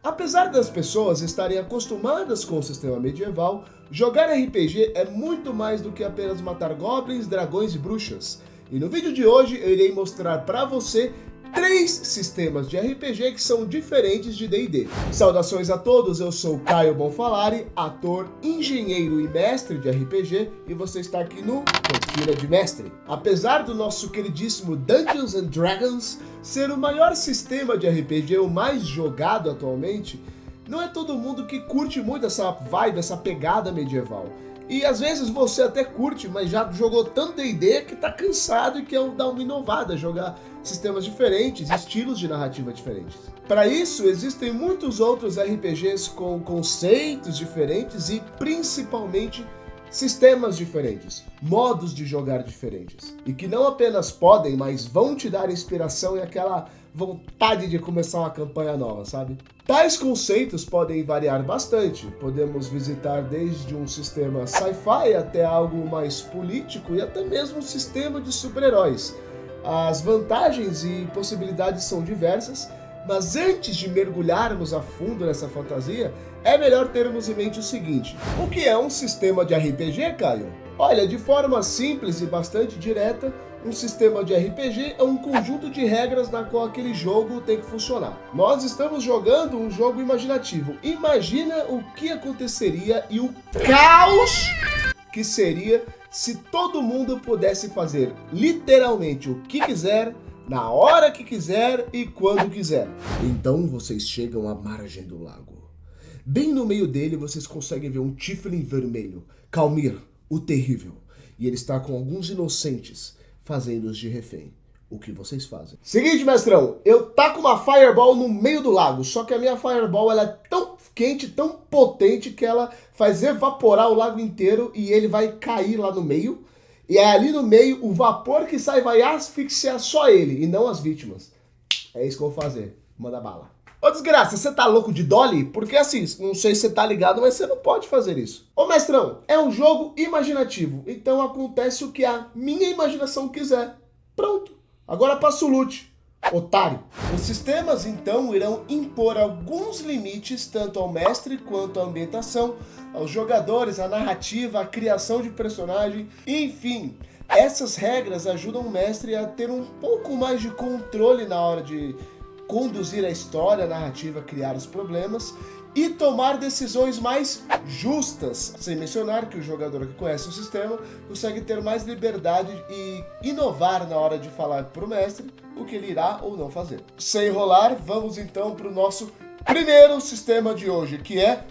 Apesar das pessoas estarem acostumadas com o sistema medieval, jogar RPG é muito mais do que apenas matar goblins, dragões e bruxas. E no vídeo de hoje eu irei mostrar para você 3 sistemas de RPG que são diferentes de D&D. Saudações a todos, eu sou Caio Bonfalari, ator, engenheiro e mestre de RPG, e você está aqui no Rotina de Mestre. Apesar do nosso queridíssimo Dungeons and Dragons ser o maior sistema de RPG, o mais jogado atualmente, não é todo mundo que curte muito essa vibe, essa pegada medieval. E às vezes você até curte, mas já jogou tanto D&D que tá cansado e quer dar uma inovada, jogar sistemas diferentes, estilos de narrativa diferentes. Para isso, existem muitos outros RPGs com conceitos diferentes e principalmente sistemas diferentes, modos de jogar diferentes. E que não apenas podem, mas vão te dar inspiração e aquela vontade de começar uma campanha nova, sabe? Tais conceitos podem variar bastante. Podemos visitar desde um sistema sci-fi até algo mais político e até mesmo um sistema de super-heróis. As vantagens e possibilidades são diversas, mas antes de mergulharmos a fundo nessa fantasia, é melhor termos em mente o seguinte: o que é um sistema de RPG, Caio? Olha, de forma simples e bastante direta, um sistema de RPG é um conjunto de regras na qual aquele jogo tem que funcionar. Nós estamos jogando um jogo imaginativo. Imagina o que aconteceria e o caos que seria se todo mundo pudesse fazer literalmente o que quiser, na hora que quiser e quando quiser. Então vocês chegam à margem do lago. Bem no meio dele vocês conseguem ver um Tiefling vermelho, Calmir, o terrível. E ele está com alguns inocentes, fazendo-os de refém. O que vocês fazem? Seguinte, mestrão, eu taco uma Fireball no meio do lago, só que a minha Fireball ela é tão quente, tão potente, que ela faz evaporar o lago inteiro e ele vai cair lá no meio. E é ali no meio, o vapor que sai vai asfixiar só ele, e não as vítimas. É isso que eu vou fazer. Manda bala. Ô desgraça, você tá louco de Dolly? Porque assim, não sei se você tá ligado, mas você não pode fazer isso. Ô mestrão, é um jogo imaginativo, então acontece o que a minha imaginação quiser. Pronto. Agora passa o loot, otário. Os sistemas então irão impor alguns limites tanto ao mestre quanto à ambientação, aos jogadores, à narrativa, à criação de personagem, enfim. Essas regras ajudam o mestre a ter um pouco mais de controle na hora de conduzir a história, a narrativa, criar os problemas e tomar decisões mais justas, sem mencionar que o jogador que conhece o sistema consegue ter mais liberdade e inovar na hora de falar para o mestre o que ele irá ou não fazer. Sem enrolar, vamos então para o nosso primeiro sistema de hoje, que é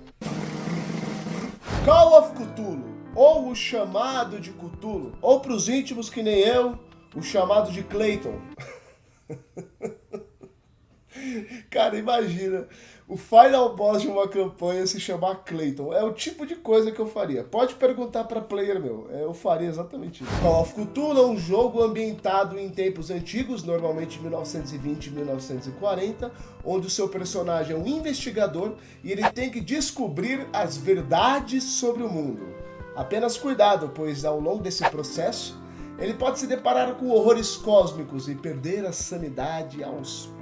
Call of Cthulhu, ou o chamado de Cthulhu, ou para os íntimos que nem eu, o chamado de Clayton. Cara, imagina o final boss de uma campanha se chamar Clayton. É o tipo de coisa que eu faria. Pode perguntar pra player meu, eu faria exatamente isso. Call of Cthulhu é um jogo ambientado em tempos antigos, normalmente 1920 e 1940, onde o seu personagem é um investigador e ele tem que descobrir as verdades sobre o mundo. Apenas cuidado, pois ao longo desse processo, ele pode se deparar com horrores cósmicos e perder a sanidade aos poucos.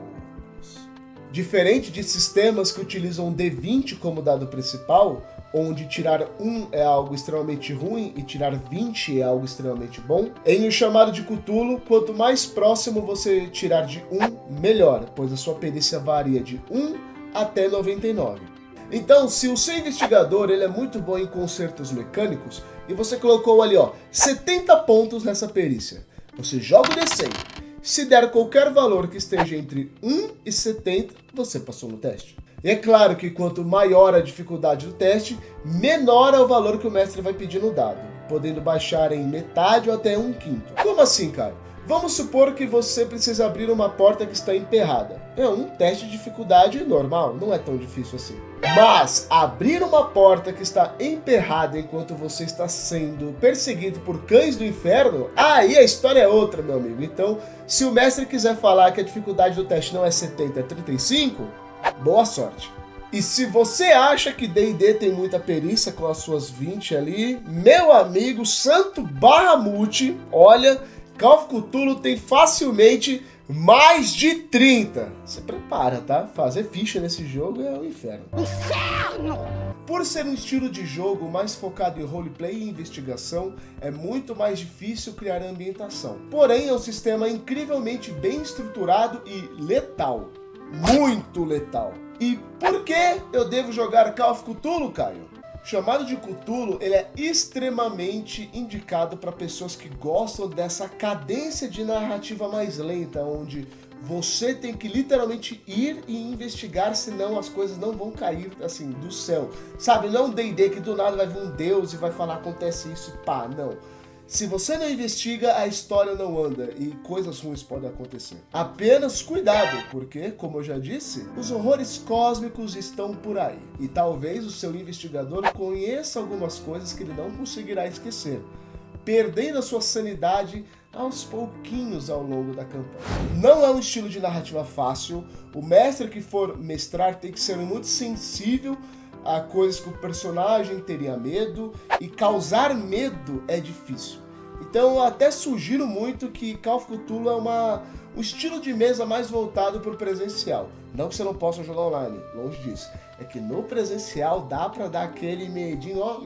Diferente de sistemas que utilizam D20 como dado principal, onde tirar 1 é algo extremamente ruim e tirar 20 é algo extremamente bom, em O Chamado de Cthulhu, quanto mais próximo você tirar de 1, melhor, pois a sua perícia varia de 1 até 99. Então, se o seu investigador ele é muito bom em consertos mecânicos, e você colocou ali 70 pontos nessa perícia, você joga o D100. Se der qualquer valor que esteja entre 1 e 70, você passou no teste. E é claro que quanto maior a dificuldade do teste, menor é o valor que o mestre vai pedir no dado, podendo baixar em metade ou até 1/5. Como assim, Caio? Vamos supor que você precisa abrir uma porta que está emperrada. É um teste de dificuldade normal, não é tão difícil assim. Mas abrir uma porta que está emperrada enquanto você está sendo perseguido por cães do inferno, aí a história é outra, meu amigo. Então, se o mestre quiser falar que a dificuldade do teste não é 70, é 35, boa sorte. E se você acha que D&D tem muita perícia com as suas 20 ali, meu amigo, santo Bahamut, olha, Call of Cthulhu tem facilmente Mais de 30. Se prepara, tá? Fazer ficha nesse jogo é um inferno. Inferno! Por ser um estilo de jogo mais focado em roleplay e investigação, é muito mais difícil criar ambientação. Porém, é um sistema incrivelmente bem estruturado e letal. Muito letal. E por que eu devo jogar Call of Cthulhu, Caio? Chamado de Cthulhu, ele é extremamente indicado para pessoas que gostam dessa cadência de narrativa mais lenta, onde você tem que literalmente ir e investigar, senão as coisas não vão cair assim do céu. Sabe, não D&D que do nada vai vir um deus e vai falar acontece isso e pá, não. Se você não investiga, a história não anda e coisas ruins podem acontecer. Apenas cuidado, porque, como eu já disse, os horrores cósmicos estão por aí. E talvez o seu investigador conheça algumas coisas que ele não conseguirá esquecer, perdendo a sua sanidade aos pouquinhos ao longo da campanha. Não é um estilo de narrativa fácil. O mestre que for mestrar tem que ser muito sensível a coisas que o personagem teria medo, e causar medo é difícil. Então eu até sugiro muito que Call of Cthulhu é um estilo de mesa mais voltado para o presencial. Não que você não possa jogar online, longe disso. É que no presencial dá para dar aquele medinho, ó,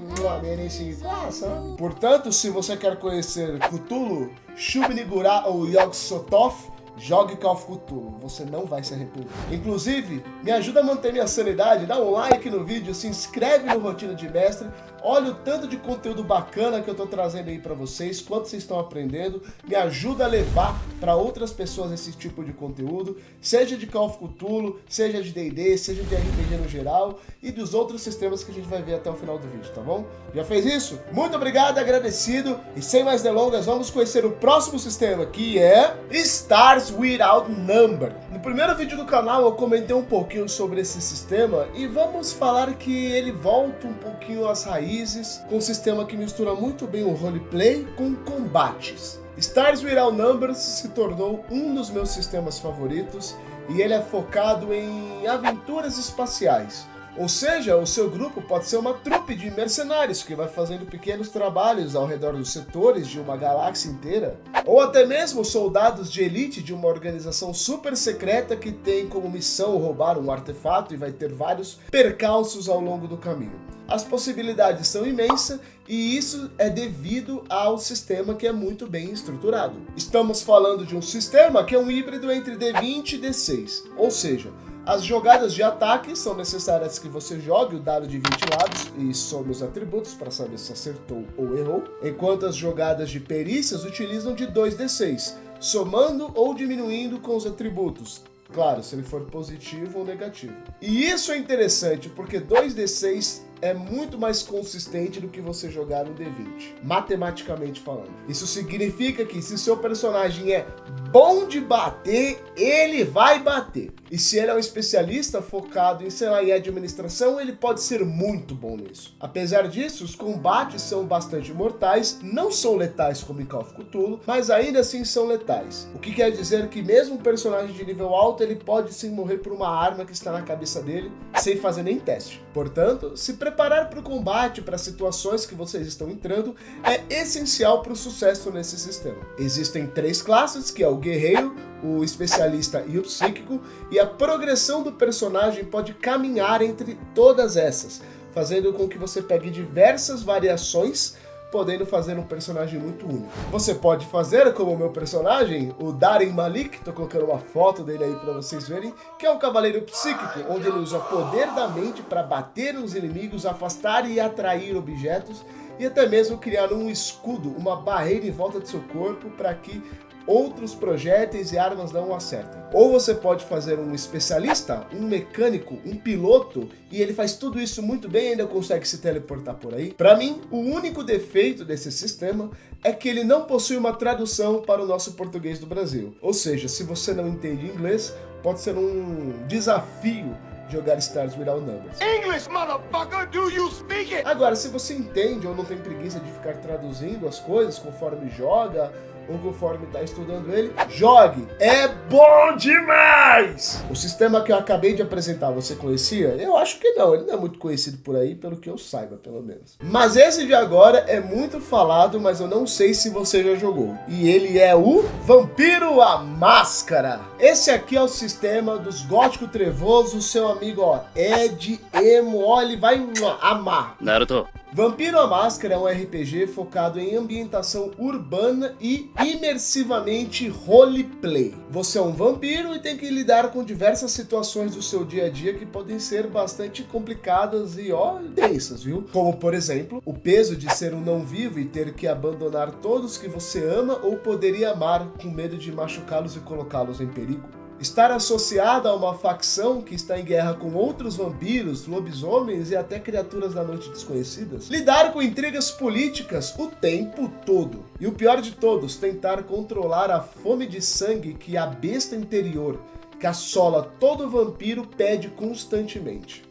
sabe? Portanto, se você quer conhecer Cthulhu, Shub-Niggurath ou Yog-Sothoth, jogue Call of Cthulhu, você não vai se arrepender. Inclusive, me ajuda a manter minha sanidade, dá um like no vídeo, se inscreve no Rotina de Mestre, olha o tanto de conteúdo bacana que eu tô trazendo aí pra vocês, quanto vocês estão aprendendo, me ajuda a levar para outras pessoas esse tipo de conteúdo, seja de Call of Cthulhu, seja de D&D, seja de RPG no geral e dos outros sistemas que a gente vai ver até o final do vídeo, tá bom? Já fez isso? Muito obrigado, agradecido, e sem mais delongas, vamos conhecer o próximo sistema, que é Stars Without Number. No primeiro vídeo do canal eu comentei um pouquinho sobre esse sistema e vamos falar que ele volta um pouquinho às raízes, com um sistema que mistura muito bem o roleplay com combates. Stars Without Numbers se tornou um dos meus sistemas favoritos e ele é focado em aventuras espaciais. Ou seja, o seu grupo pode ser uma trupe de mercenários que vai fazendo pequenos trabalhos ao redor dos setores de uma galáxia inteira, ou até mesmo soldados de elite de uma organização super secreta que tem como missão roubar um artefato e vai ter vários percalços ao longo do caminho. As possibilidades são imensas e isso é devido ao sistema que é muito bem estruturado. Estamos falando de um sistema que é um híbrido entre D20 e D6, ou seja, as jogadas de ataque são necessárias que você jogue o dado de 20 lados e some os atributos para saber se acertou ou errou, enquanto as jogadas de perícias utilizam de 2d6, somando ou diminuindo com os atributos. Claro, se ele for positivo ou negativo. E isso é interessante porque 2d6 é muito mais consistente do que você jogar no D20, matematicamente falando. Isso significa que se seu personagem é bom de bater, ele vai bater. E se ele é um especialista focado em, sei lá, em administração, ele pode ser muito bom nisso. Apesar disso, os combates são bastante mortais, não são letais como em Call of Cthulhu, mas ainda assim são letais. O que quer dizer que mesmo um personagem de nível alto, ele pode sim morrer por uma arma que está na cabeça dele, sem fazer nem teste. Portanto, se preparar para o combate, para as situações que vocês estão entrando, é essencial para o sucesso nesse sistema. Existem 3 classes, que é o guerreiro, o especialista e o psíquico, e a progressão do personagem pode caminhar entre todas essas, fazendo com que você pegue diversas variações, podendo fazer um personagem muito único. Você pode fazer como o meu personagem, o Daren Malik, tô colocando uma foto dele aí para vocês verem, que é um cavaleiro psíquico, onde ele usa o poder da mente para bater nos inimigos, afastar e atrair objetos, e até mesmo criar um escudo, uma barreira em volta do seu corpo para que outros projéteis e armas não o acertem. Ou você pode fazer um especialista, um mecânico, um piloto, e ele faz tudo isso muito bem e ainda consegue se teleportar por aí. Para mim, o único defeito desse sistema é que ele não possui uma tradução para o nosso português do Brasil. Ou seja, se você não entende inglês, pode ser um desafio jogar Stars Without Numbers. English, motherfucker, do you speak it? Agora, se você entende ou não tem preguiça de ficar traduzindo as coisas conforme joga ou conforme está estudando ele, jogue! É bom demais! O sistema que eu acabei de apresentar, você conhecia? Eu acho que não, ele não é muito conhecido por aí, pelo que eu saiba, pelo menos. Mas esse de agora é muito falado, mas eu não sei se você já jogou. E ele é o Vampiro à Máscara. Esse aqui é o sistema dos Gótico Trevoso, seu amigo, ó, Ed Emo, ó, ele vai amar. Naruto. Vampiro à Máscara é um RPG focado em ambientação urbana e imersivamente roleplay. Você é um vampiro e tem que lidar com diversas situações do seu dia a dia que podem ser bastante complicadas e, ó, densas, viu? Como, por exemplo, o peso de ser um não-vivo e ter que abandonar todos que você ama ou poderia amar com medo de machucá-los e colocá-los em perigo. Estar associada a uma facção que está em guerra com outros vampiros, lobisomens e até criaturas da noite desconhecidas. Lidar com intrigas políticas o tempo todo. E o pior de todos, tentar controlar a fome de sangue que a besta interior, que assola todo vampiro, pede constantemente.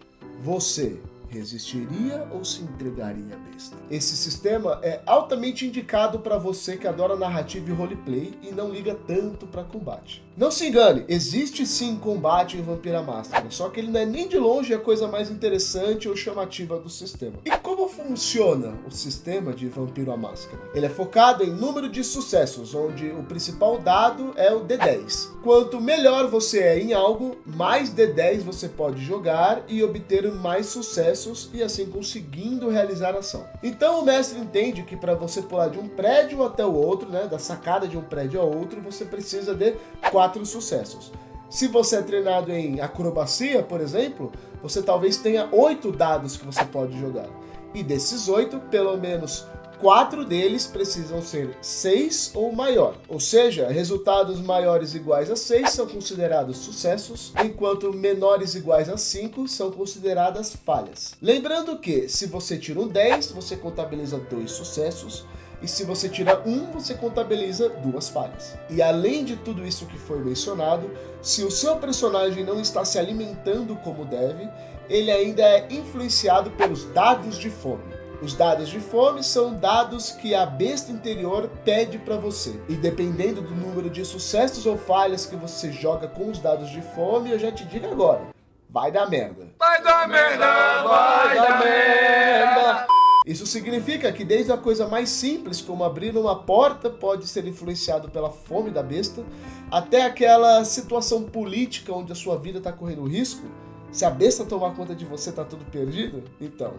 Você resistiria ou se entregaria à besta? Esse sistema é altamente indicado para você que adora narrativa e roleplay e não liga tanto para combate. Não se engane, existe sim combate em Vampiro à Máscara, só que ele não é nem de longe a coisa mais interessante ou chamativa do sistema. E como funciona o sistema de Vampiro à Máscara? Ele é focado em número de sucessos, onde o principal dado é o D10. Quanto melhor você é em algo, mais D10 você pode jogar e obter mais sucessos e assim conseguindo realizar a ação. Então o mestre entende que para você pular de um prédio até o outro, né, da sacada de um prédio ao outro, você precisa de 4 sucessos. Se você é treinado em acrobacia, por exemplo, você talvez tenha 8 dados que você pode jogar. E desses 8, pelo menos 4 deles precisam ser 6 ou maior. Ou seja, resultados maiores iguais a 6 são considerados sucessos, enquanto menores iguais a 5 são consideradas falhas. Lembrando que, se você tira um 10, você contabiliza 2 sucessos, e se você tira 1, você contabiliza 2 falhas. E além de tudo isso que foi mencionado, se o seu personagem não está se alimentando como deve, ele ainda é influenciado pelos dados de fome. Os dados de fome são dados que a besta interior pede para você. E dependendo do número de sucessos ou falhas que você joga com os dados de fome, eu já te digo agora, vai dar merda. Vai dar merda, vai dar merda. Isso significa que desde a coisa mais simples, como abrir uma porta, pode ser influenciado pela fome da besta, até aquela situação política onde a sua vida está correndo risco. Se a besta tomar conta de você, tá tudo perdido? Então,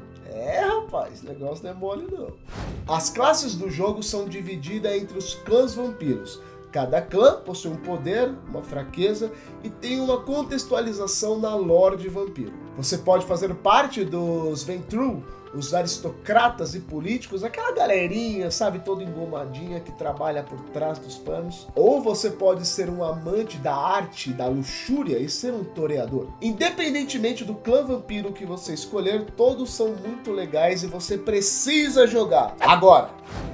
rapaz, o negócio não é mole não. As classes do jogo são divididas entre os clãs vampiros. Cada clã possui um poder, uma fraqueza e tem uma contextualização na lore de vampiro. Você pode fazer parte dos Ventrue, os aristocratas e políticos, aquela galerinha, sabe, toda engomadinha que trabalha por trás dos panos. Ou você pode ser um amante da arte, da luxúria e ser um toreador. Independentemente do clã vampiro que você escolher, todos são muito legais e você precisa jogar. Agora,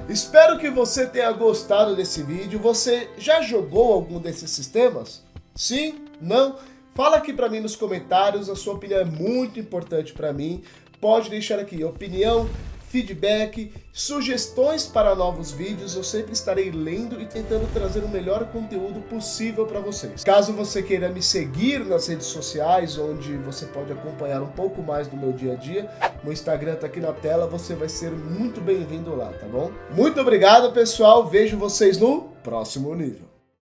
espero que você tenha gostado desse vídeo. Você já jogou algum desses sistemas? Sim? Não? Fala aqui pra mim nos comentários, a sua opinião é muito importante pra mim. Pode deixar aqui opinião, feedback, sugestões para novos vídeos. Eu sempre estarei lendo e tentando trazer o melhor conteúdo possível para vocês. Caso você queira me seguir nas redes sociais, onde você pode acompanhar um pouco mais do meu dia a dia, meu Instagram tá aqui na tela, você vai ser muito bem-vindo lá, tá bom? Muito obrigado, pessoal. Vejo vocês no próximo nível.